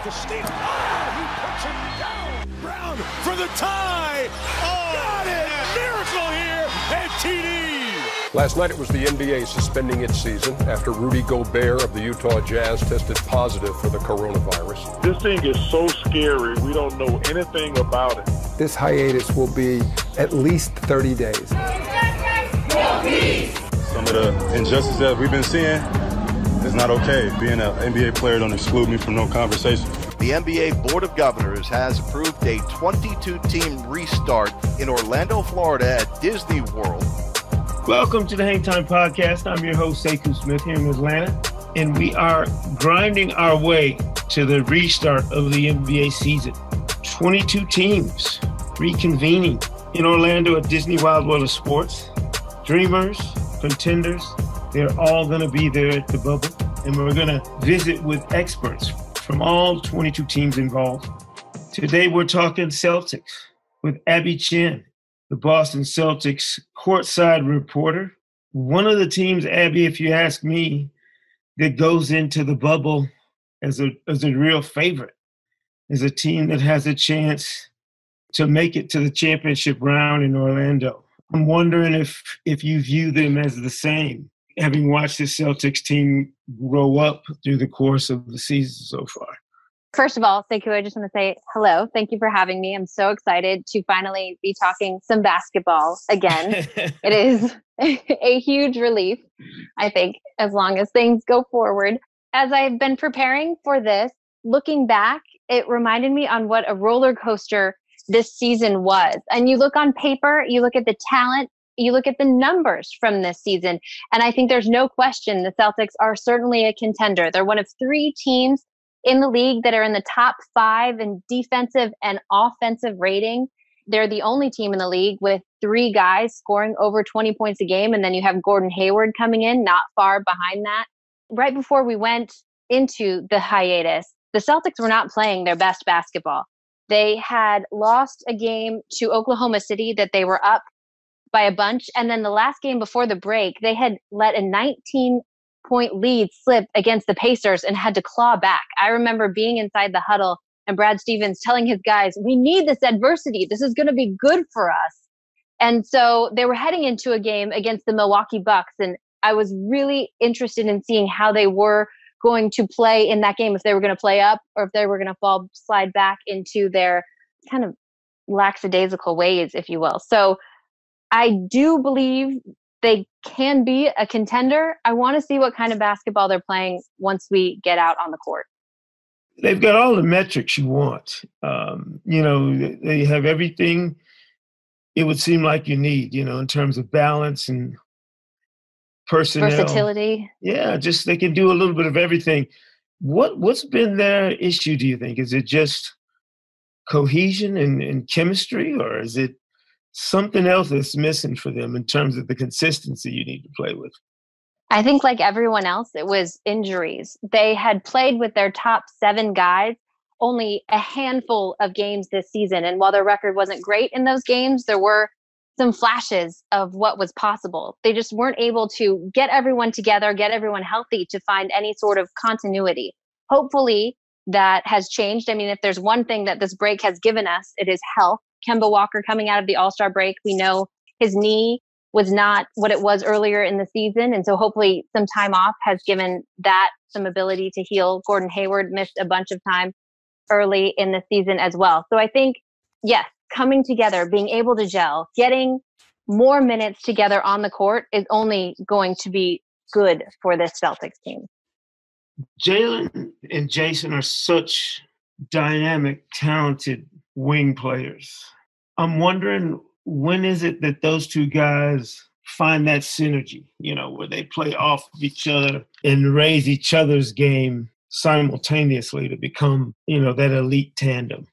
to steal. Oh, he puts it down. Brown for the tie. Oh, got it. Miracle here at TD. Last night it was the NBA suspending its season after Rudy Gobert of the Utah Jazz tested positive for the coronavirus. This thing is so scary. We don't know anything about it. This hiatus will be at least 30 days. Some of the injustice that we've been seeing is not okay. Being an NBA player don't exclude me from no conversation. The NBA Board of Governors has approved a 22-team restart in Orlando, Florida at Disney World. Welcome to the Hang Time Podcast. I'm your host, Sekou Smith, here in Atlanta, and we are grinding our way to the restart of the NBA season. 22 teams reconvening in Orlando at Disney Wild World of Sports. Dreamers, contenders, they're all going to be there at the bubble, and we're going to visit with experts from all 22 teams involved. Today, we're talking Celtics with Abby Chen, the Boston Celtics courtside reporter. One of the teams, Abby, if you ask me, that goes into the bubble as a real favorite, is a team that has a chance to make it to the championship round in Orlando. I'm wondering if you view them as the same, having watched the Celtics team grow up through the course of the season so far. First of all, Sekou, I just want to say hello. Thank you for having me. I'm so excited to finally be talking some basketball again. It is a huge relief, I think, as long as things go forward. As I've been preparing for this, looking back, it reminded me on what a roller coaster this season was. And you look on paper, you look at the talent, you look at the numbers from this season, and I think there's no question the Celtics are certainly a contender. They're one of 3 teams in the league that are in the top 5 in defensive and offensive rating. They're the only team in the league with 3 guys scoring over 20 points a game. And then you have Gordon Hayward coming in, not far behind that. Right before we went into the hiatus, the Celtics were not playing their best basketball. They had lost a game to Oklahoma City that they were up by a bunch. And then the last game before the break, they had let a 19-point lead slip against the Pacers and had to claw back. I remember being inside the huddle and Brad Stevens telling his guys, we need this adversity. This is going to be good for us. And so they were heading into a game against the Milwaukee Bucks. And I was really interested in seeing how they were going to play in that game, if they were going to play up or if they were going to slide back into their kind of lackadaisical ways, if you will. So I do believe they can be a contender. I want to see what kind of basketball they're playing once we get out on the court. They've got all the metrics you want. They have everything it would seem like you need, in terms of balance and personnel. Versatility. Yeah, just they can do a little bit of everything. What's been their issue, do you think? Is it just cohesion and chemistry, or is it something else that's missing for them in terms of the consistency you need to play with? I think like everyone else, it was injuries. They had played with their top 7 guys only a handful of games this season. And while their record wasn't great in those games, there were some flashes of what was possible. They just weren't able to get everyone together, get everyone healthy to find any sort of continuity. Hopefully that has changed. I mean, if there's one thing that this break has given us, it is health. Kemba Walker coming out of the All-Star break, we know his knee was not what it was earlier in the season. And so hopefully some time off has given that some ability to heal. Gordon Hayward missed a bunch of time early in the season as well. So I think, yes, coming together, being able to gel, getting more minutes together on the court is only going to be good for this Celtics team. Jaylen and Jayson are such dynamic, talented wing players. I'm wondering, when is it that those 2 guys find that synergy, where they play off of each other and raise each other's game simultaneously to become, that elite tandem?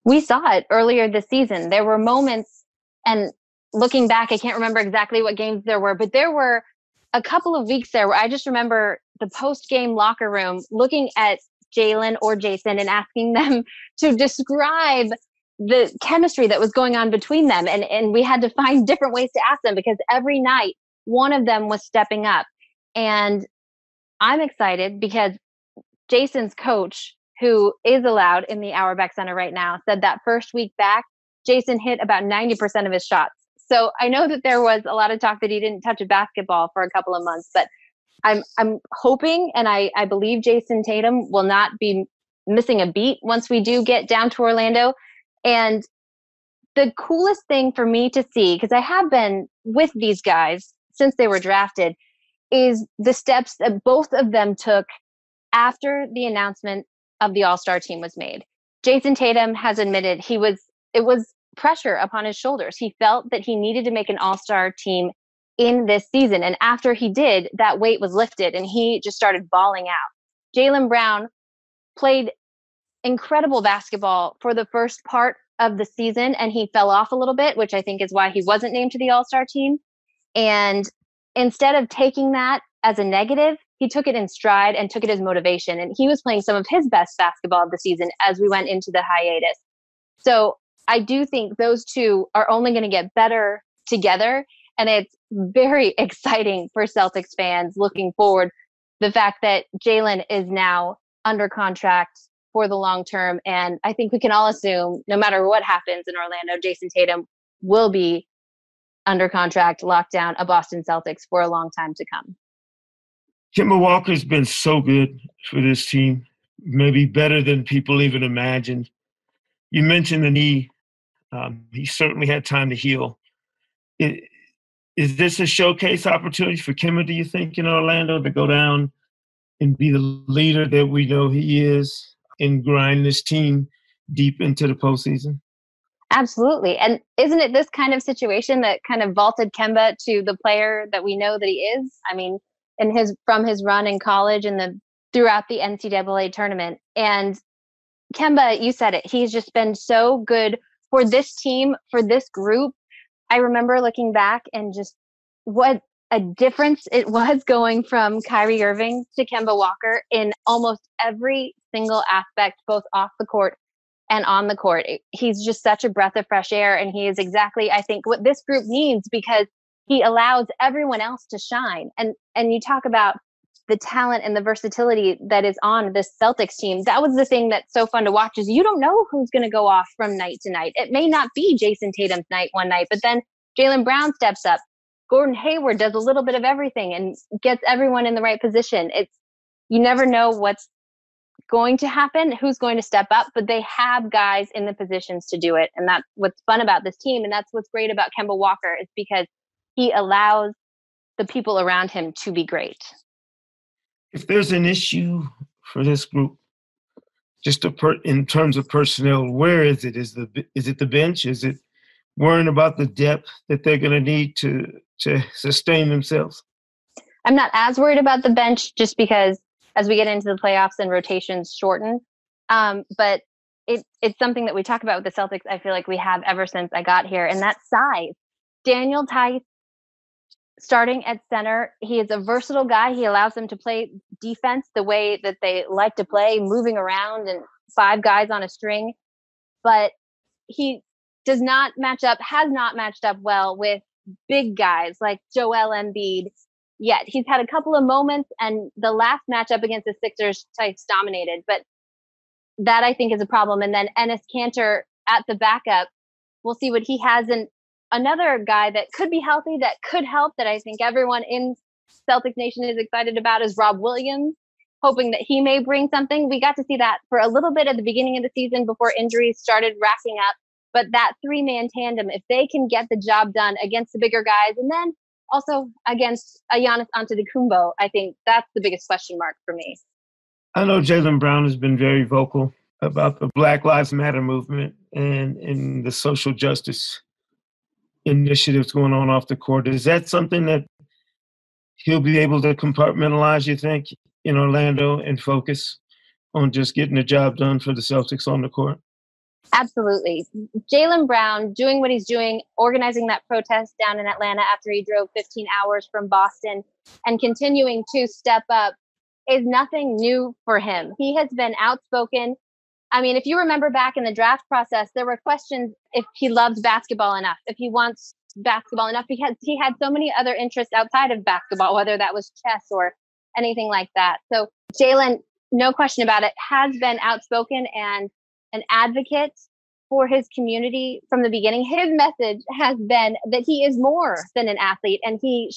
We saw it earlier this season. There were moments, and looking back, I can't remember exactly what games there were, but there were a couple of weeks there where I just remember the post-game locker room looking at Jaylen or Jayson and asking them to describe the chemistry that was going on between them. And we had to find different ways to ask them because every night one of them was stepping up. And I'm excited because Jayson's coach who is allowed in the Auerbach Center right now, said that first week back, Jayson hit about 90% of his shots. So I know that there was a lot of talk that he didn't touch a basketball for a couple of months, but I'm hoping, and I believe Jayson Tatum will not be missing a beat once we do get down to Orlando. And the coolest thing for me to see, because I have been with these guys since they were drafted, is the steps that both of them took after the announcement of the All-Star team was made. Jayson Tatum has admitted it was pressure upon his shoulders. He felt that he needed to make an All-Star team in this season. And after he did, that weight was lifted and he just started bawling out. Jaylen Brown played incredible basketball for the first part of the season, and he fell off a little bit, which I think is why he wasn't named to the All-Star team. And instead of taking that as a negative, he took it in stride and took it as motivation. And he was playing some of his best basketball of the season as we went into the hiatus. So I do think those two are only going to get better together. And it's very exciting for Celtics fans looking forward. The fact that Jaylen is now under contract for the long term. And I think we can all assume no matter what happens in Orlando, Jayson Tatum will be under contract, locked down, a Boston Celtics for a long time to come. Kemba Walker's been so good for this team, maybe better than people even imagined. You mentioned the knee. He certainly had time to heal. Is this a showcase opportunity for Kemba, do you think, in Orlando to go down and be the leader that we know he is and grind this team deep into the postseason? Absolutely. And isn't it this kind of situation that kind of vaulted Kemba to the player that we know that he is? I mean, from his run in college and throughout the NCAA tournament. And Kemba, you said it, he's just been so good for this team, for this group. I remember looking back and just what a difference it was going from Kyrie Irving to Kemba Walker in almost every single aspect, both off the court and on the court. He's just such a breath of fresh air. And he is exactly, I think, what this group needs, because he allows everyone else to shine. And you talk about the talent and the versatility that is on this Celtics team. That was the thing that's so fun to watch, is you don't know who's going to go off from night to night. It may not be Jayson Tatum's night one night, but then Jaylen Brown steps up. Gordon Hayward does a little bit of everything and gets everyone in the right position. You never know what's going to happen, who's going to step up, but they have guys in the positions to do it. And that's what's fun about this team. And that's what's great about Kemba Walker, is because he allows the people around him to be great. If there's an issue for this group, just in terms of personnel, where is it? Is it the bench? Is it worrying about the depth that they're going to need to sustain themselves? I'm not as worried about the bench, just because as we get into the playoffs and rotations shorten. But it's something that we talk about with the Celtics, I feel like we have ever since I got here, and that's size. Daniel Theis, starting at center, he is a versatile guy. He allows them to play defense the way that they like to play, moving around and 5 guys on a string. But he has not matched up well with big guys like Joel Embiid yet. He's had a couple of moments, and the last matchup against the Sixers, Theis dominated. But that, I think, is a problem. And then Enes Kanter at the backup, we'll see what he has. And another guy that could be healthy, that could help, that I think everyone in Celtics Nation is excited about, is Rob Williams, hoping that he may bring something. We got to see that for a little bit at the beginning of the season before injuries started racking up. But that 3-man tandem, if they can get the job done against the bigger guys, and then also against Giannis Antetokounmpo, I think that's the biggest question mark for me. I know Jaylen Brown has been very vocal about the Black Lives Matter movement and the social justice initiatives going on off the court. Is that something that he'll be able to compartmentalize, you think, in Orlando and focus on just getting the job done for the Celtics on the court? Absolutely. Jaylen Brown doing what he's doing, organizing that protest down in Atlanta after he drove 15 hours from Boston, and continuing to step up is nothing new for him. He has been outspoken. I mean, if you remember back in the draft process, there were questions if he loves basketball enough, if he wants basketball enough. He had so many other interests outside of basketball, whether that was chess or anything like that. So Jaylen no question about it, has been outspoken and an advocate for his community from the beginning. His message has been that he is more than an athlete, and he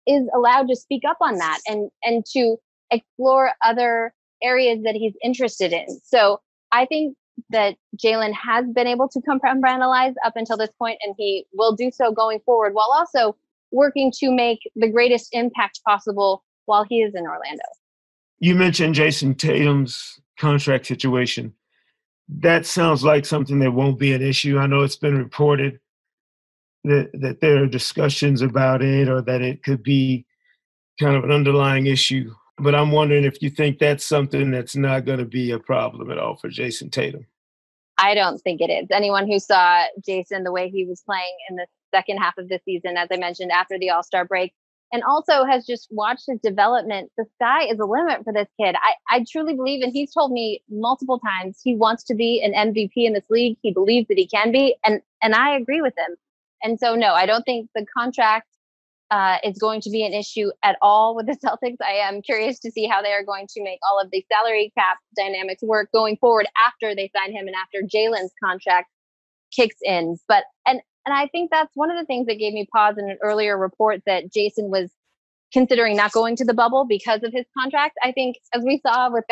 is allowed to speak up on that and to explore other areas that he's interested in. So I think that Jaylen has been able to compartmentalize up until this point, and he will do so going forward, while also working to make the greatest impact possible while he is in Orlando. You mentioned Jayson Tatum's contract situation. That sounds like something that won't be an issue. I know it's been reported that there are discussions about it, or that it could be kind of an underlying issue. But I'm wondering if you think that's something that's not going to be a problem at all for Jayson Tatum. I don't think it is. Anyone who saw Jayson, the way he was playing in the second half of the season, as I mentioned, after the All-Star break, and also has just watched his development, the sky is the limit for this kid. I truly believe, and he's told me multiple times, he wants to be an MVP in this league. He believes that he can be, and I agree with him. And so, no, I don't think the contract is going to be an issue at all with the Celtics. I am curious to see how they are going to make all of the salary cap dynamics work going forward after they sign him and after Jaylen's contract kicks in. But and I think that's one of the things that gave me pause in an earlier report that Jayson was considering not going to the bubble because of his contract. I think, as we saw with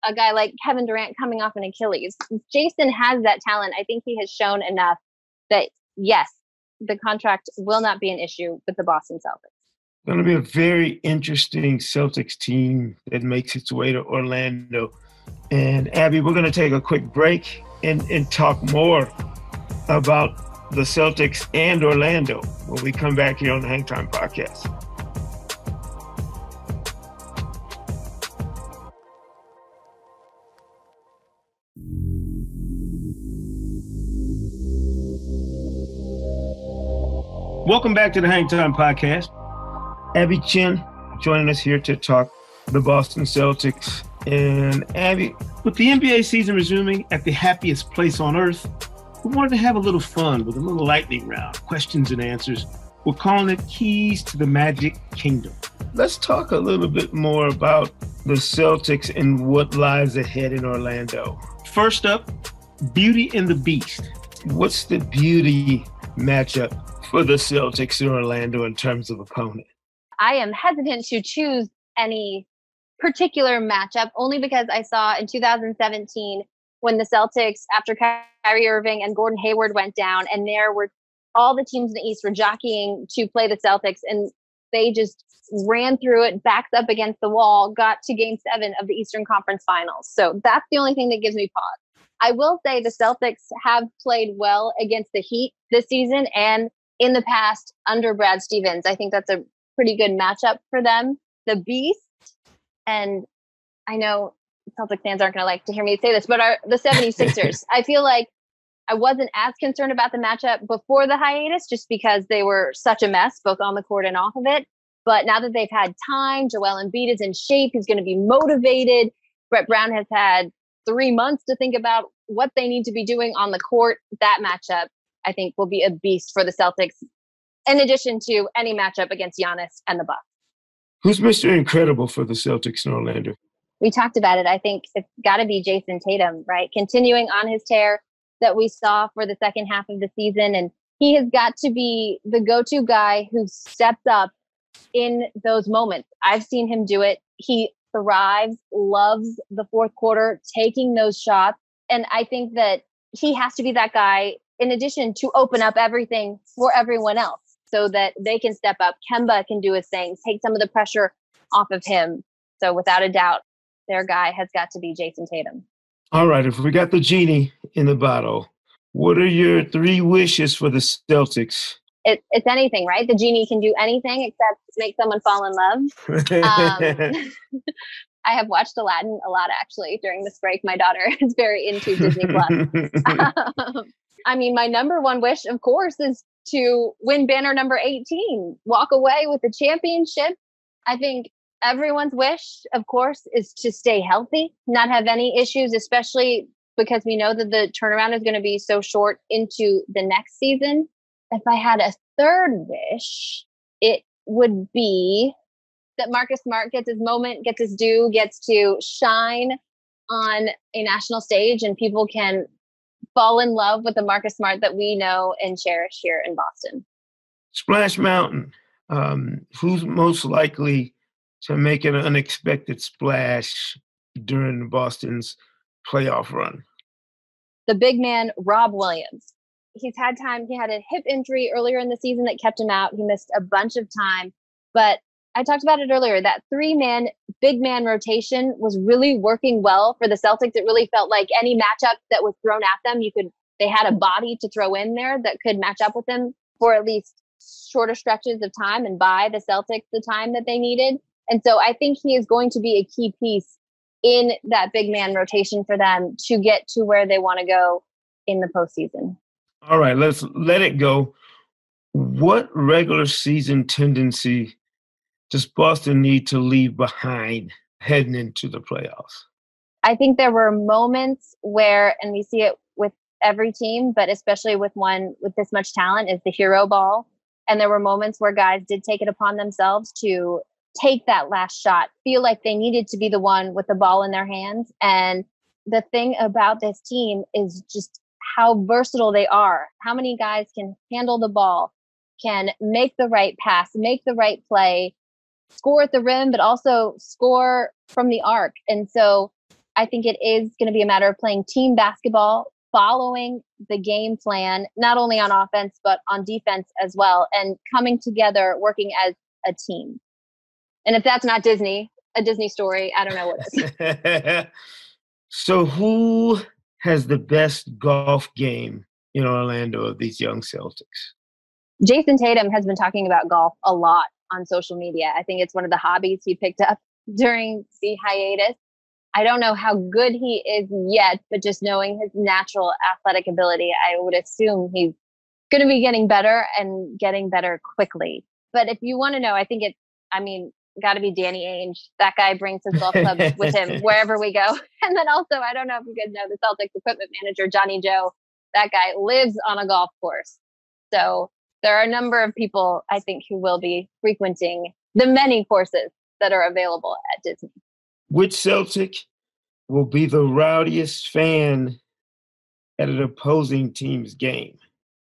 a guy like Kevin Durant coming off an Achilles, Jayson has that talent. I think he has shown enough that, yes, the contract will not be an issue with the Boston Celtics. Going to be a very interesting Celtics team that makes its way to Orlando. And Abby, we're going to take a quick break and talk more about the Celtics and Orlando when we come back here on the Hang Time Podcast. Welcome back to the Hang Time Podcast. Abby Chin joining us here to talk the Boston Celtics. And Abby, with the NBA season resuming at the happiest place on earth, we wanted to have a little fun with a little lightning round, questions and answers. We're calling it Keys to the Magic Kingdom. Let's talk a little bit more about the Celtics and what lies ahead in Orlando. First up, Beauty and the Beast. What's the beauty matchup for the Celtics in Orlando in terms of opponent? I am hesitant to choose any particular matchup only because I saw in 2017 when the Celtics, after Kyrie Irving and Gordon Hayward went down, and there were all the teams in the East were jockeying to play the Celtics, and they just ran through it, backed up against the wall, got to Game 7 of the Eastern Conference Finals. So that's the only thing that gives me pause. I will say the Celtics have played well against the Heat this season and in the past under Brad Stevens. I think that's a pretty good matchup for them. The Beast, and I know Celtic fans aren't going to like to hear me say this, but the 76ers. I feel like I wasn't as concerned about the matchup before the hiatus just because they were such a mess, both on the court and off of it. But now that they've had time, Joel Embiid is in shape. He's going to be motivated. Brett Brown has had 3 months to think about what they need to be doing on the court. That matchup, I think, will be a beast for the Celtics, in addition to any matchup against Giannis and the Bucks. Who's Mr. Incredible for the Celtics in Orlando? We talked about it. I think it's got to be Jayson Tatum, right? Continuing on his tear that we saw for the second half of the season. And he has got to be the go-to guy who steps up in those moments. I've seen him do it. He thrives, loves the fourth quarter, taking those shots. And I think that he has to be that guy in addition to open up everything for everyone else so that they can step up. Kemba can do his thing, take some of the pressure off of him. So without a doubt, their guy has got to be Jayson Tatum. All right, if we got the genie in the bottle, what are your 3 wishes for the Celtics? It's anything, right? The genie can do anything except make someone fall in love. I have watched Aladdin a lot, actually, during this break. My daughter is very into Disney Plus. I mean, my number one wish, of course, is to win banner number 18, walk away with the championship. I think everyone's wish, of course, is to stay healthy, not have any issues, especially because we know that the turnaround is going to be so short into the next season. If I had a third wish, it would be that Marcus Smart gets his moment, gets his due, gets to shine on a national stage, and people can fall in love with the Marcus Smart that we know and cherish here in Boston. Splash Mountain. Who's most likely to make an unexpected splash during Boston's playoff run? The big man, Rob Williams. He had a hip injury earlier in the season that kept him out. He missed a bunch of time, but I talked about it earlier. That 3-man, big man rotation was really working well for the Celtics. It really felt like any matchup that was thrown at them, they had a body to throw in there that could match up with them for at least shorter stretches of time and buy the Celtics the time that they needed. And so I think he is going to be a key piece in that big man rotation for them to get to where they want to go in the postseason. All right, let's let it go. What regular season tendency does Boston need to leave behind heading into the playoffs? I think there were moments where, and we see it with every team, but especially with one with this much talent, is the hero ball. And there were moments where guys did take it upon themselves to take that last shot, feel like they needed to be the one with the ball in their hands. And the thing about this team is just how versatile they are. How many guys can handle the ball, can make the right pass, make the right play, score at the rim, but also score from the arc. And so I think it is going to be a matter of playing team basketball, following the game plan, not only on offense, but on defense as well, and coming together, working as a team. And if that's not a Disney story, I don't know what is. So who has the best golf game in Orlando of these young Celtics? Jayson Tatum has been talking about golf a lot on social media. I think it's one of the hobbies he picked up during the hiatus. I don't know how good he is yet, but just knowing his natural athletic ability, I would assume he's going to be getting better and getting better quickly. But if you want to know, I think got to be Danny Ainge. That guy brings his golf club with him wherever we go. And then also, I don't know if you guys know, the Celtics equipment manager, Johnny Joe, that guy lives on a golf course. So there are a number of people, I think, who will be frequenting the many courses that are available at Disney. Which Celtic will be the rowdiest fan at an opposing team's game?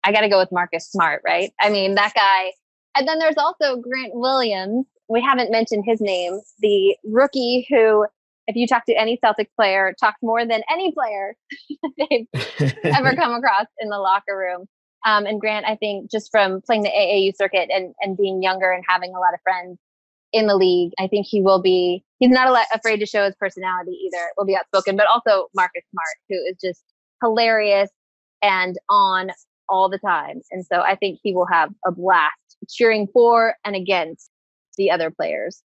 I got to go with Marcus Smart, right? I mean, that guy. And then there's also Grant Williams. We haven't mentioned his name, the rookie who, if you talk to any Celtics player, talks more than any player they've ever come across in the locker room. And Grant, I think, just from playing the AAU circuit and being younger and having a lot of friends in the league, I think he's not afraid to show his personality either. Will be outspoken, but also Marcus Smart, who is just hilarious and on all the time. And so I think he will have a blast cheering for and against the other players.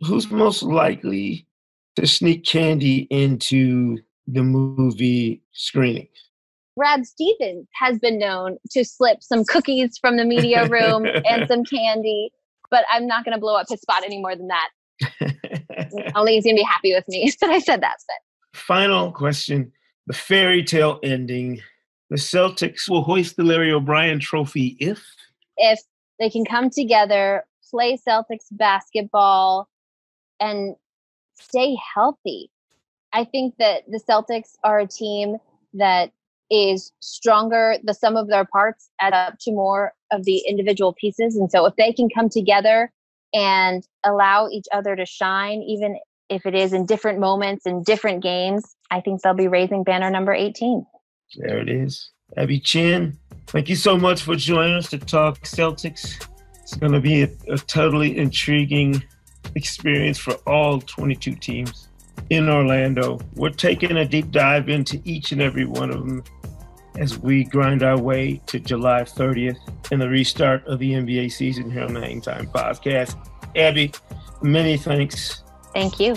Who's most likely to sneak candy into the movie screenings? Brad Stevens has been known to slip some cookies from the media room and some candy, but I'm not going to blow up his spot any more than that. Only he's going to be happy with me that I said that. But. Final question. The fairy tale ending. The Celtics will hoist the Larry O'Brien trophy if they can come together, play Celtics basketball, and stay healthy. I think that the Celtics are a team that is stronger. The sum of their parts add up to more of the individual pieces. And so if they can come together and allow each other to shine, even if it is in different moments and different games, I think they'll be raising banner number 18. There it is. Abby Chin, thank you so much for joining us to talk Celtics. It's going to be a totally intriguing experience for all 22 teams in Orlando. We're taking a deep dive into each and every one of them as we grind our way to July 30th and the restart of the NBA season here on the Hang Time Podcast. Abby, many thanks. Thank you.